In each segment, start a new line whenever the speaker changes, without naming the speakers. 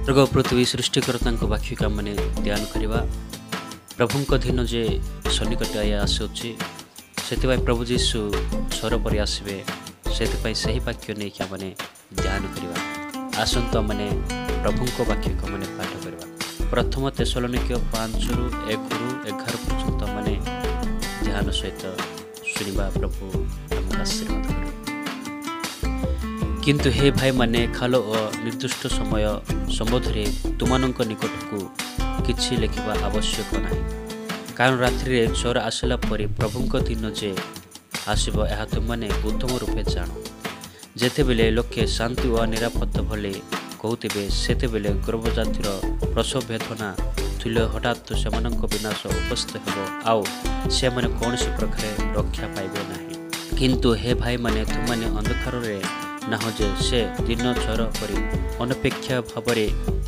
स्वर्ग पृथ्वी सृष्टिकर्ता वाक्यक मैंने ध्यान करवा। प्रभु दिन जे सन्निकट आसूँ से प्रभु जीशु स्वर पर आसवे से वाक्य नहीं कि मैंने ध्यान करवा। आसतु मैंने प्रभु वाक्यक मैंने पाठ करवा। प्रथम तेसलोनिके 5:1-11 पर्यंत मैंने ध्यान सहित शुणा। प्रभु आमको आशीर्वाद कर। किंतु हे भाई माने खाल और निर्दिष्ट समय संबंधे तुमानंक निकट को किछि लिखिबा आवश्यक नाही, कारण रात्रि रे चोर आसला परे प्रभुंक दिन जे आसीबो एहा तुमने उत्तम रूपे जान। जेते बेले लोके शांति और निरापत्ता भले कहूतिबे सेते बेले गर्भजातिर प्रसव वेदना तुल्य हठात सेमानंक विनाश उपस्थित हेबो, आउ से माने कौनसी प्रकार रक्षा पाइबे नाही। किंतु हे भाई माने तुमने अंधकार रे नाह जे से दिन चर परि अनपेक्षा भाव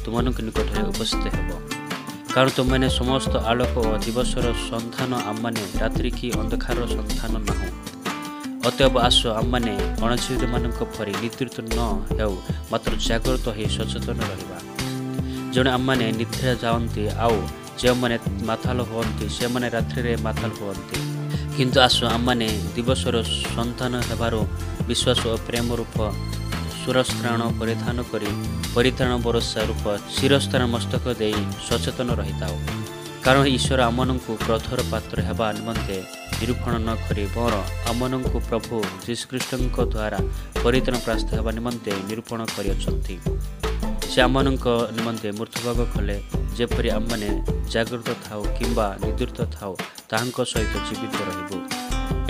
तुमनक निकट उपस्थित हेब, कारण तुमने समस्त आलोक और दिवसर संधान आमने रात्रि की अंधकार संधान नाहु। अतएव आस आमने अणजीवी मानक परि निद्रित न हेउ, मात्र जागृत हो सचेतन रहिबा। जणे आमने निद्रा जावंती, आउ जे माने माथाल होवंती से माने रात्रि रे माथाल होवंती। किंतु आसु आमने दिवसर संतान हेबारो विश्वास और प्रेम रूप सुरस्त्राण परिधान करी परित्राण भरोसा रूप शिरस्त्राण मस्तक दे सचेतन रही था। कारण ईश्वर आमनंकु क्रोधर पात्र हेबा निमंते निरूपण न करी बर आमनंकु प्रभु जीशुख्रीष्टଙ୍କ द्वारा परित्राण प्राप्त हेबा निमंते निरूपण करियछंती। से आमनंक निमंते मृत्युभाग कले जेपरि आमने जागृत थाउ किंबा निद्रित थाउ ताहांक सहित जीवित रहिबो।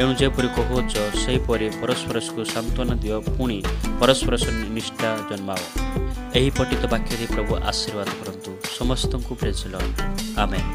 एणु जेपरि कहुच सेहीपरि परस्पर को सांत्वना दियो, पुणी परस्पर निष्ठा जन्माओ। एही पठित वाक्य प्रभु आशीर्वाद करंतु। समस्त को प्रेज लॉर्ड। आमेन।